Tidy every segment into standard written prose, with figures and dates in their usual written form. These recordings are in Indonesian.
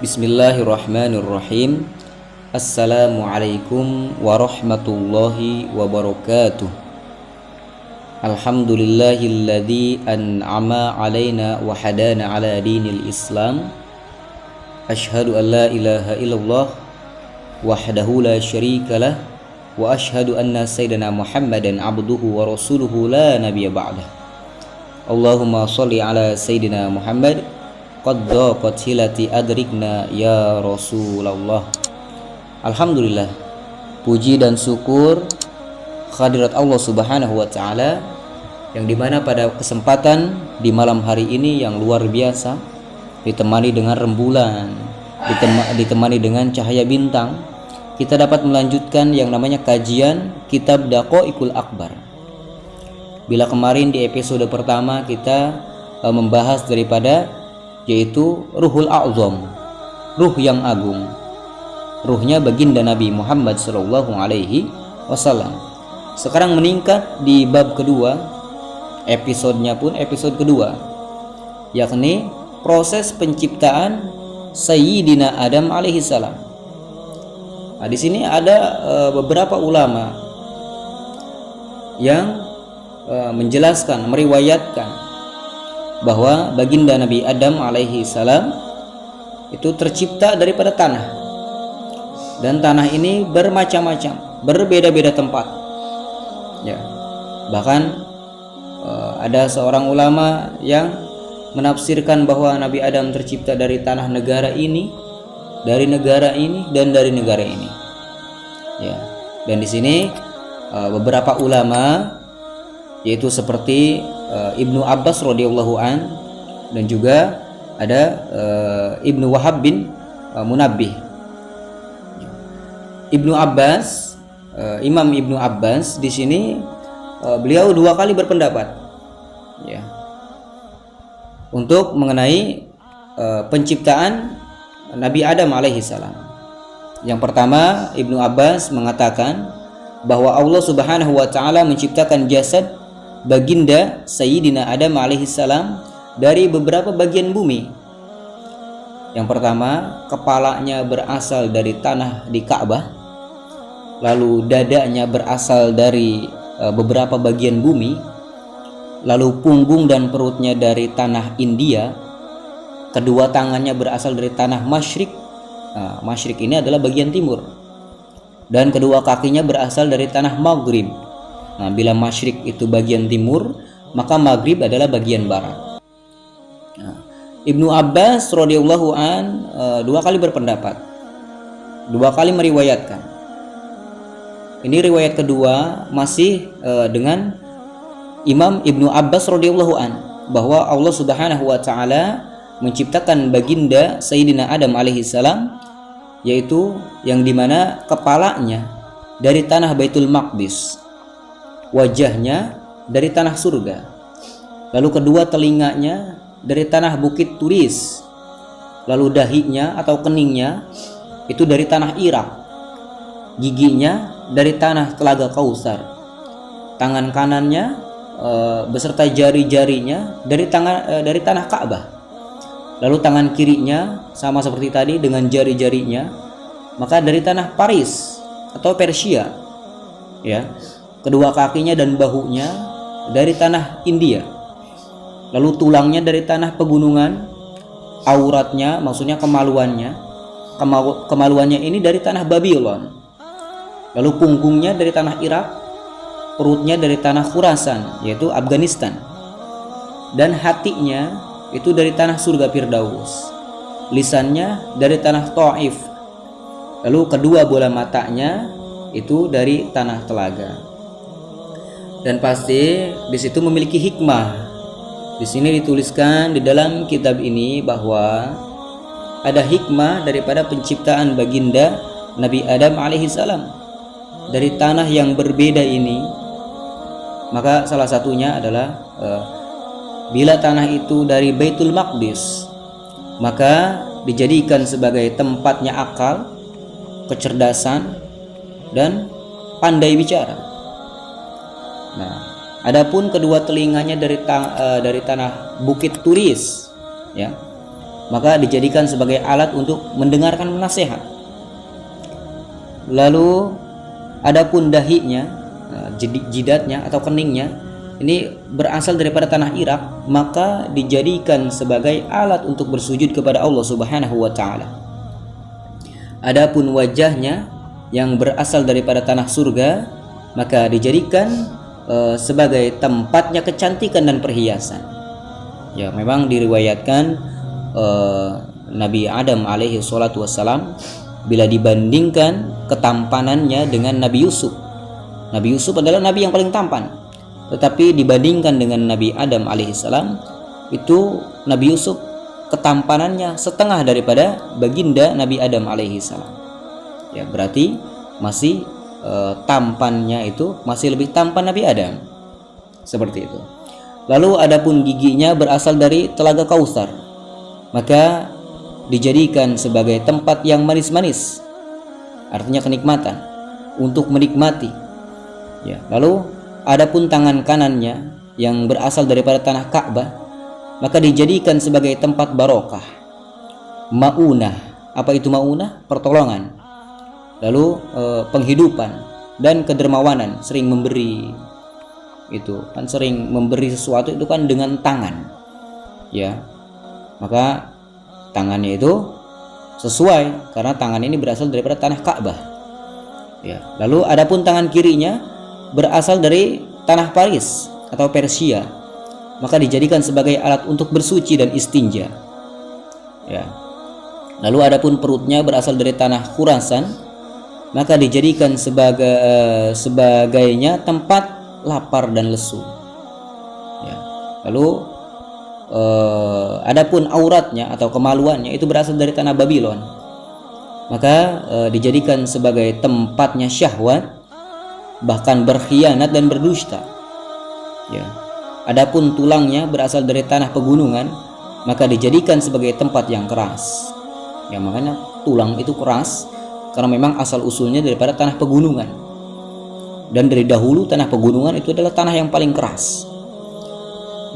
Bismillahirrahmanirrahim. Assalamualaikum warahmatullahi wabarakatuh. Alhamdulillahilladzi an'ama alaina wa hadana ala dinil Islam. Asyhadu an la ilaha illallah wahdahu la syarikalah wa asyhadu anna sayyidina Muhammadan abduhu wa rasuluhu la nabiyya ba'dah. Allahumma shalli ala sayyidina Muhammad qad daqat hilati adrikna ya Rasulullah. Alhamdulillah, puji dan syukur kehadirat Allah Subhanahu wa taala yang dimana pada kesempatan di malam hari ini yang luar biasa, ditemani dengan rembulan, ditemani dengan cahaya bintang, kita dapat melanjutkan yang namanya kajian kitab Daqaiqul Akbar. Bila kemarin di episode pertama kita membahas daripada yaitu Ruhul A'zam, ruh yang agung, ruhnya baginda Nabi Muhammad sallallahu alaihi wasallam. Sekarang meningkat di bab kedua, episodenya pun episode kedua, yakni proses penciptaan Sayyidina Adam alaihi salam. Nah, di sini ada beberapa ulama yang menjelaskan, meriwayatkan bahwa baginda Nabi Adam alaihi salam itu tercipta daripada tanah, dan tanah ini bermacam-macam, berbeda-beda tempat ya. Bahkan ada seorang ulama yang menafsirkan bahwa Nabi Adam tercipta dari tanah negara ini, dari negara ini, dan dari negara ini ya. Dan di sini beberapa ulama, yaitu seperti Ibnu Abbas radhiyallahu an, dan juga ada Ibnu Wahab bin Munabbih. Ibnu Abbas, Imam Ibnu Abbas di sini beliau dua kali berpendapat ya untuk mengenai penciptaan Nabi Adam alaihi salam. Yang pertama, Ibnu Abbas mengatakan bahwa Allah Subhanahu wa taala menciptakan jasad baginda Sayyidina Adam alaihi salam dari beberapa bagian bumi. Yang pertama, kepalanya berasal dari tanah di Ka'bah, lalu dadanya berasal dari beberapa bagian bumi, lalu punggung dan perutnya dari tanah India, kedua tangannya berasal dari tanah Masyrik. Masyrik ini adalah bagian timur, dan kedua kakinya berasal dari tanah Maghrib. Nah, bila Masyrik itu bagian timur, maka Maghrib adalah bagian barat. Nah, Ibnu Abbas radhiyallahu an dua kali berpendapat, dua kali meriwayatkan. Ini riwayat kedua masih dengan Imam Ibnu Abbas radhiyallahu an, bahwa Allah Subhanahu wa taala menciptakan baginda Sayyidina Adam alaihi salam, yaitu yang dimana kepalanya dari tanah Baitul Maqdis, wajahnya dari tanah surga, lalu kedua telinganya dari tanah Bukit Turis, lalu dahinya atau keningnya itu dari tanah Irak, giginya dari tanah Telaga Kausar, tangan kanannya beserta jari-jarinya dari tanah Ka'bah, lalu tangan kirinya sama seperti tadi dengan jari-jarinya maka dari tanah Paris atau Persia ya. Kedua kakinya dan bahunya dari tanah India, lalu tulangnya dari tanah pegunungan, auratnya maksudnya kemaluannya ini dari tanah Babylon, lalu punggungnya dari tanah Irak, perutnya dari tanah Khurasan yaitu Afghanistan, dan hatinya itu dari tanah surga Firdaus, lisannya dari tanah Taif, lalu kedua bola matanya itu dari tanah Telaga. Dan pasti di situ memiliki hikmah. Di sini dituliskan di dalam kitab ini bahwa ada hikmah daripada penciptaan baginda Nabi Adam alaihi salam dari tanah yang berbeda ini. Maka salah satunya adalah bila tanah itu dari Baitul Maqdis, maka dijadikan sebagai tempatnya akal, kecerdasan, dan pandai bicara. Nah, adapun kedua telinganya dari tanah Bukit Turis, ya, maka dijadikan sebagai alat untuk mendengarkan nasihat. Lalu adapun dahinya, jidatnya atau keningnya ini berasal daripada tanah Irak, maka dijadikan sebagai alat untuk bersujud kepada Allah Subhanahu wa taala. Adapun wajahnya yang berasal daripada tanah surga, maka dijadikan sebagai tempatnya kecantikan dan perhiasan. Ya, memang diriwayatkan Nabi Adam alaihi salatu wassalam bila dibandingkan ketampanannya dengan Nabi Yusuf. Nabi Yusuf adalah nabi yang paling tampan. Tetapi dibandingkan dengan Nabi Adam alaihissalam, itu Nabi Yusuf ketampanannya setengah daripada baginda Nabi Adam alaihissalam. Ya, berarti masih tampannya itu masih lebih tampan Nabi Adam. Seperti itu. Lalu adapun giginya berasal dari telaga Kautsar, maka dijadikan sebagai tempat yang manis-manis, artinya kenikmatan, untuk menikmati. Ya, lalu adapun tangan kanannya yang berasal daripada tanah Ka'bah, maka dijadikan sebagai tempat barokah, maunah. Apa itu maunah? Pertolongan. Lalu penghidupan dan kedermawanan, sering memberi. Itu kan sering memberi sesuatu itu kan dengan tangan. Ya. Maka tangannya itu sesuai karena tangan ini berasal daripada tanah Ka'bah. Ya. Lalu adapun tangan kirinya berasal dari tanah Paris atau Persia, maka dijadikan sebagai alat untuk bersuci dan istinja. Ya. Lalu adapun perutnya berasal dari tanah Khurasan, maka dijadikan sebagainya tempat lapar dan lesu. Ya. Lalu adapun auratnya atau kemaluannya itu berasal dari tanah Babylon, maka dijadikan sebagai tempatnya syahwat, bahkan berkhianat dan berdusta. Ya. Adapun tulangnya berasal dari tanah pegunungan, maka dijadikan sebagai tempat yang keras. Ya, makanya tulang itu keras karena memang asal usulnya daripada tanah pegunungan. Dan dari dahulu tanah pegunungan itu adalah tanah yang paling keras.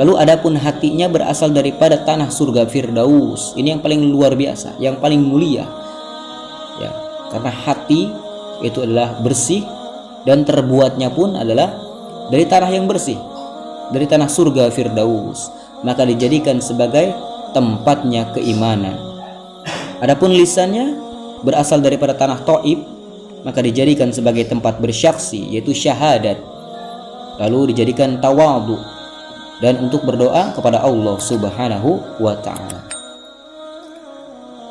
Lalu adapun hatinya berasal daripada tanah surga Firdaus. Ini yang paling luar biasa, yang paling mulia. Ya, karena hati itu adalah bersih dan terbuatnya pun adalah dari tanah yang bersih, dari tanah surga Firdaus, maka dijadikan sebagai tempatnya keimanan. Adapun lisannya berasal daripada tanah Taif, maka dijadikan sebagai tempat bersaksi, yaitu syahadat. Lalu dijadikan tawadhu dan untuk berdoa kepada Allah Subhanahu wa taala.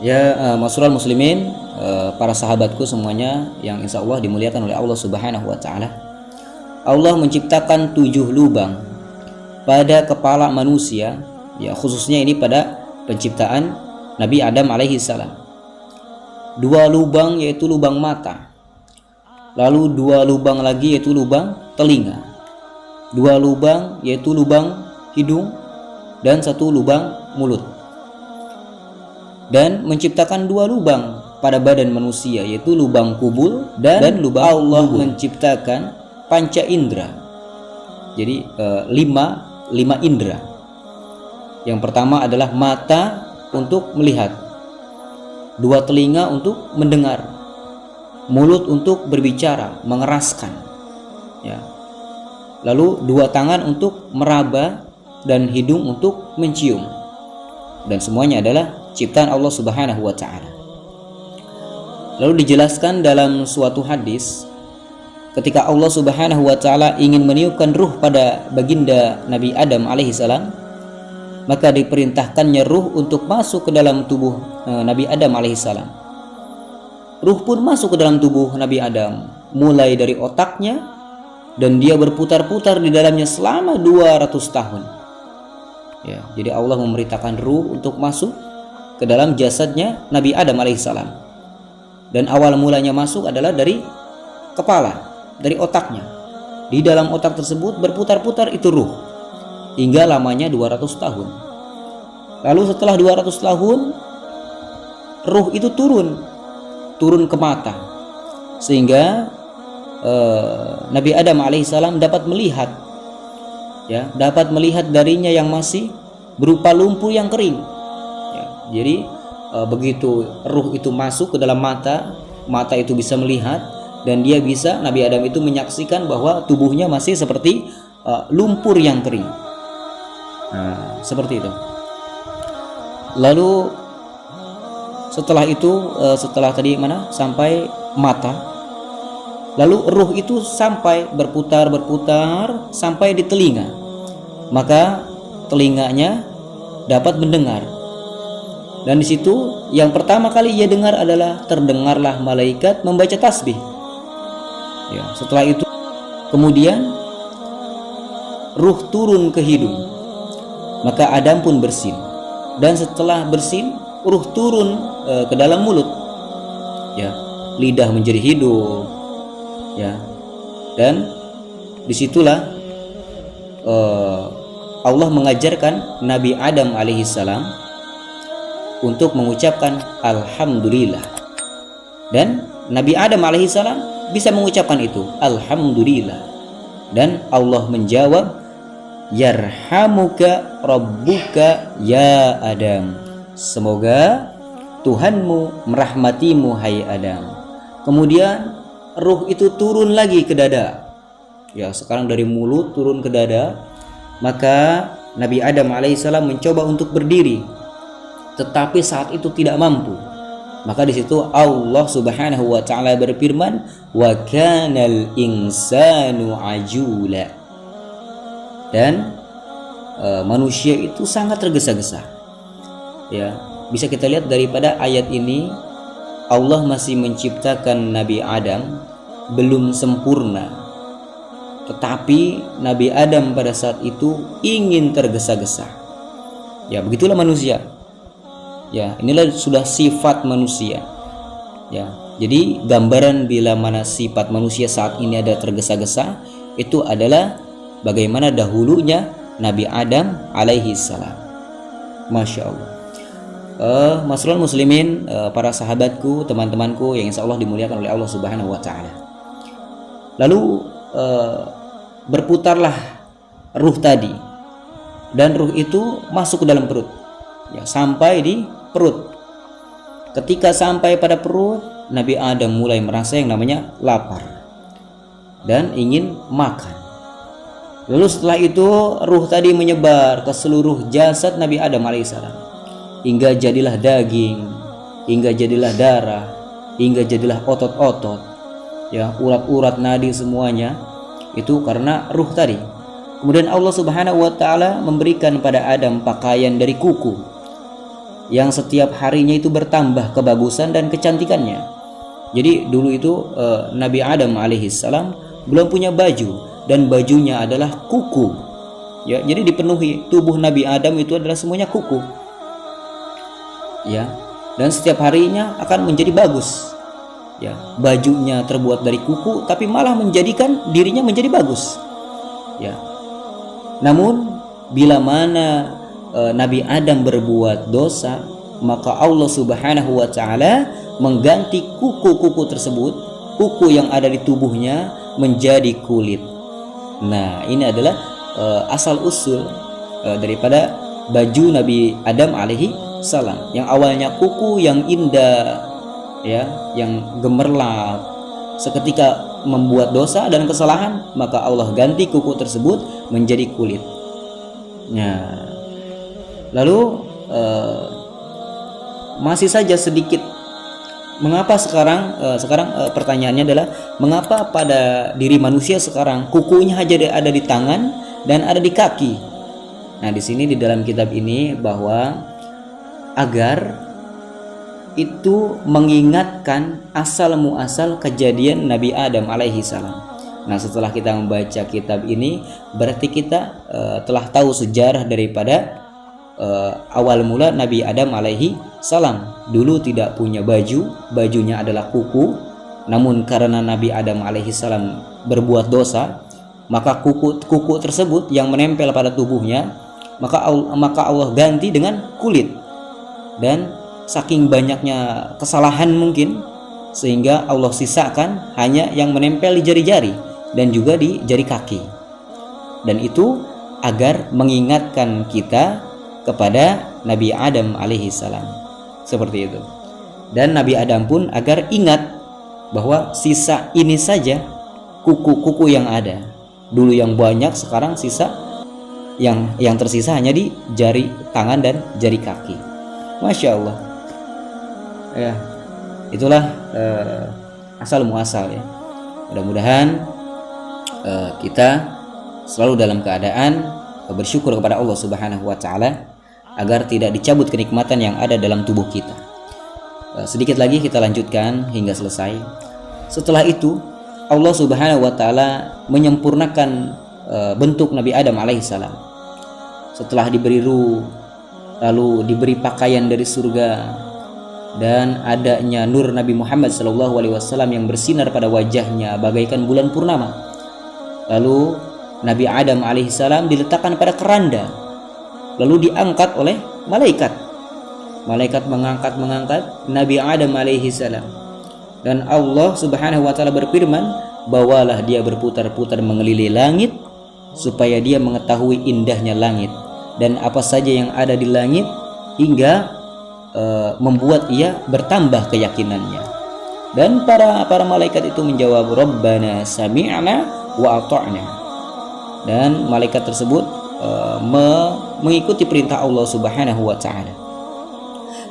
Ya, masyarul muslimin, para sahabatku semuanya yang insya Allah dimuliakan oleh Allah Subhanahu wa taala. Allah menciptakan 7 lubang pada kepala manusia, ya khususnya ini pada penciptaan Nabi Adam alaihi salam. 2 lubang yaitu lubang mata, lalu 2 lubang lagi yaitu lubang telinga, 2 lubang yaitu lubang hidung, dan 1 lubang mulut. Dan menciptakan 2 lubang pada badan manusia, yaitu lubang kubul dan lubang Allah lubung. Menciptakan panca indera, jadi 5 indera. Yang pertama adalah mata untuk melihat, 2 telinga untuk mendengar, mulut untuk berbicara, mengeraskan, ya. Lalu 2 tangan untuk meraba dan hidung untuk mencium. Dan semuanya adalah ciptaan Allah Subhanahu wa taala. Lalu dijelaskan dalam suatu hadis, ketika Allah Subhanahu wa taala ingin meniupkan ruh pada baginda Nabi Adam alaihissalam, maka diperintahkannya ruh untuk masuk ke dalam tubuh Nabi Adam alaihissalam. Ruh pun masuk ke dalam tubuh Nabi Adam, mulai dari otaknya, dan dia berputar-putar di dalamnya selama 200 tahun. Ya, jadi Allah memerintahkan ruh untuk masuk ke dalam jasadnya Nabi Adam alaihissalam. Dan awal mulanya masuk adalah dari kepala, dari otaknya. Di dalam otak tersebut berputar-putar itu ruh, hingga lamanya 200 tahun. Lalu setelah 200 tahun, ruh itu turun ke mata, sehingga Nabi Adam alaihissalam dapat melihat, ya, dapat melihat darinya yang masih berupa lumpur yang kering, ya, Jadi begitu ruh itu masuk ke dalam mata, mata itu bisa melihat, dan dia bisa, Nabi Adam itu menyaksikan bahwa tubuhnya masih seperti lumpur yang kering. Nah, seperti itu. Lalu setelah itu, setelah tadi sampai mata, lalu ruh itu sampai berputar sampai di telinga. Maka telinganya dapat mendengar. Dan di situ yang pertama kali ia dengar adalah terdengarlah malaikat membaca tasbih. Ya, setelah itu kemudian ruh turun ke hidung. Maka Adam pun bersin. Dan setelah bersin, ruh turun ke dalam mulut. Ya, lidah menjadi hidup. Ya. Dan disitulah Allah mengajarkan Nabi Adam alaihissalam untuk mengucapkan alhamdulillah. Dan Nabi Adam alaihissalam bisa mengucapkan itu, alhamdulillah. Dan Allah menjawab, yarhamuka rabbuka ya Adam. Semoga Tuhanmu merahmatimu hai Adam. Kemudian ruh itu turun lagi ke dada. Ya, sekarang dari mulut turun ke dada. Maka Nabi Adam alaihissalam mencoba untuk berdiri, tetapi saat itu tidak mampu. Maka di situ Allah Subhanahu wa taala berfirman, wa kanal insanu ajula. Dan manusia itu sangat tergesa-gesa. Ya, bisa kita lihat daripada ayat ini, Allah masih menciptakan Nabi Adam belum sempurna. Tetapi Nabi Adam pada saat itu ingin tergesa-gesa. Ya, begitulah manusia. Ya, inilah sudah sifat manusia. Ya, jadi gambaran bila mana sifat manusia saat ini ada tergesa-gesa, itu adalah bagaimana dahulunya Nabi Adam alaihi salam. Masya Allah. Masrul muslimin, para sahabatku, teman-temanku yang insya Allah dimuliakan oleh Allah Subhanahu wa taala. Lalu berputarlah ruh tadi, dan ruh itu masuk ke dalam perut. Ya, sampai di perut. Ketika sampai pada perut, Nabi Adam mulai merasa yang namanya lapar dan ingin makan. Lalu setelah itu ruh tadi menyebar ke seluruh jasad Nabi Adam alaihissalam, hingga jadilah daging, hingga jadilah darah, hingga jadilah otot-otot, ya, urat-urat nadi, semuanya itu karena ruh tadi. Kemudian Allah Subhanahu wa taala memberikan pada Adam pakaian dari kuku yang setiap harinya itu bertambah kebagusan dan kecantikannya. Jadi dulu itu Nabi Adam alaihissalam belum punya baju, dan bajunya adalah kuku. Ya, jadi dipenuhi tubuh Nabi Adam itu adalah semuanya kuku. Ya, dan setiap harinya akan menjadi bagus. Ya, bajunya terbuat dari kuku, tapi malah menjadikan dirinya menjadi bagus. Ya. Namun bila mana Nabi Adam berbuat dosa, maka Allah Subhanahu wa taala mengganti kuku-kuku tersebut, kuku yang ada di tubuhnya, menjadi kulit. Nah, ini adalah asal usul daripada baju Nabi Adam alaihi salam, yang awalnya kuku yang indah, ya, yang gemerlap. Seketika membuat dosa dan kesalahan, maka Allah ganti kuku tersebut menjadi kulit. Nah, lalu masih saja sedikit. Mengapa sekarang pertanyaannya adalah, mengapa pada diri manusia sekarang kukunya hanya ada di tangan dan ada di kaki? Nah, di sini di dalam kitab ini bahwa agar itu mengingatkan asal muasal kejadian Nabi Adam alaihi salam. Nah, setelah kita membaca kitab ini, berarti kita telah tahu sejarah daripada awal mula Nabi Adam alaihi salam. Dulu tidak punya baju, bajunya adalah kuku. Namun karena Nabi Adam alaihi salam berbuat dosa, maka kuku tersebut yang menempel pada tubuhnya, maka Allah ganti dengan kulit. Dan saking banyaknya kesalahan mungkin, sehingga Allah sisakan hanya yang menempel di jari-jari dan juga di jari kaki. Dan itu agar mengingatkan kita kepada Nabi Adam alaihi salam. Seperti itu. Dan Nabi Adam pun agar ingat bahwa sisa ini saja kuku-kuku yang ada. Dulu yang banyak, sekarang sisa yang tersisa hanya di jari tangan dan jari kaki. Masya Allah. Ya, itulah asal muasal ya. Mudah-mudahan kita selalu dalam keadaan bersyukur kepada Allah Subhanahu wa taala agar tidak dicabut kenikmatan yang ada dalam tubuh kita. Sedikit lagi kita lanjutkan hingga selesai. Setelah itu Allah Subhanahu wa taala menyempurnakan bentuk Nabi Adam alaihissalam. Setelah diberi ruh, lalu diberi pakaian dari surga, dan adanya nur Nabi Muhammad SAW yang bersinar pada wajahnya bagaikan bulan purnama. Lalu Nabi Adam alaihissalam diletakkan pada keranda, lalu diangkat oleh malaikat. Malaikat mengangkat Nabi Adam alaihissalam, dan Allah Subhanahu wa taala berfirman, bawalah dia berputar-putar mengelilingi langit supaya dia mengetahui indahnya langit dan apa saja yang ada di langit, hingga membuat ia bertambah keyakinannya. Dan para malaikat itu menjawab, Rabbana sami'na wa ata'na. Dan malaikat tersebut mengikuti perintah Allah Subhanahu wa taala.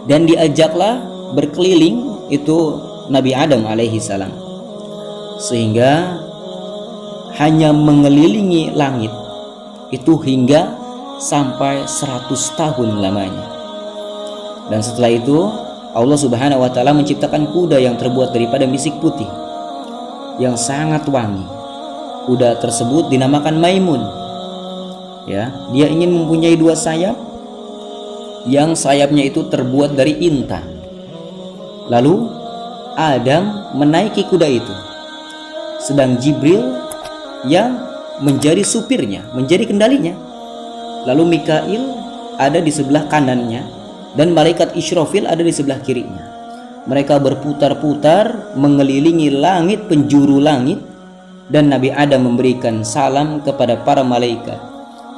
Dan diajaklah berkeliling itu Nabi Adam alaihi salam, sehingga hanya mengelilingi langit itu hingga sampai 100 tahun lamanya. Dan setelah itu Allah Subhanahu wa taala menciptakan kuda yang terbuat daripada misik putih yang sangat wangi. Kuda tersebut dinamakan Maimun. Ya, dia ingin mempunyai 2 sayap yang sayapnya itu terbuat dari intan. Lalu Adam menaiki kuda itu, sedang Jibril yang menjadi supirnya, menjadi kendalinya. Lalu Mikail ada di sebelah kanannya dan malaikat Israfil ada di sebelah kirinya. Mereka berputar-putar mengelilingi langit, penjuru langit, dan Nabi Adam memberikan salam kepada para malaikat,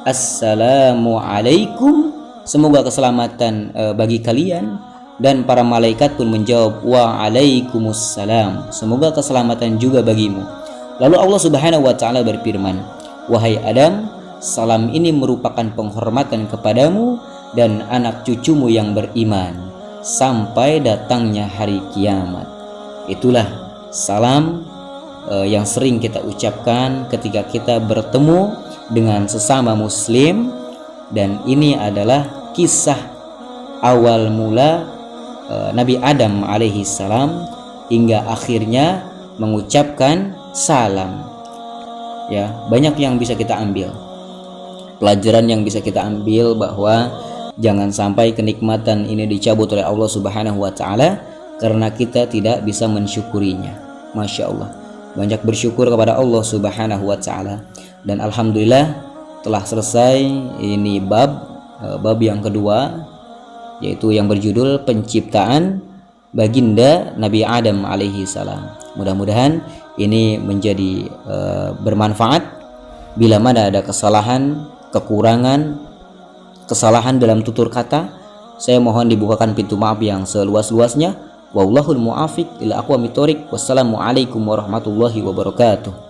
Assalamualaikum, semoga keselamatan bagi kalian. Dan para malaikat pun menjawab, Waalaikumsalam, semoga keselamatan juga bagimu. Lalu Allah Subhanahu wa taala berfirman, wahai Adam, salam ini merupakan penghormatan kepadamu dan anak cucumu yang beriman sampai datangnya hari kiamat. Itulah salam yang sering kita ucapkan ketika kita bertemu dengan sesama muslim. Dan ini adalah kisah awal mula Nabi Adam alaihi salam hingga akhirnya mengucapkan salam. Ya, banyak yang bisa kita ambil. Pelajaran yang bisa kita ambil bahwa jangan sampai kenikmatan ini dicabut oleh Allah Subhanahu wa taala karena kita tidak bisa mensyukurinya. Masya Allah. Banyak bersyukur kepada Allah Subhanahu wa taala. Dan alhamdulillah telah selesai ini bab yang kedua, yaitu yang berjudul penciptaan baginda Nabi Adam alaihi salam. Mudah-mudahan ini menjadi bermanfaat. Bila mana ada kesalahan, kekurangan, kesalahan dalam tutur kata, saya mohon dibukakan pintu maaf yang seluas-luasnya. Wallahul muafiq ila aqwamit thoriq. Wassalamualaikum warahmatullahi wabarakatuh.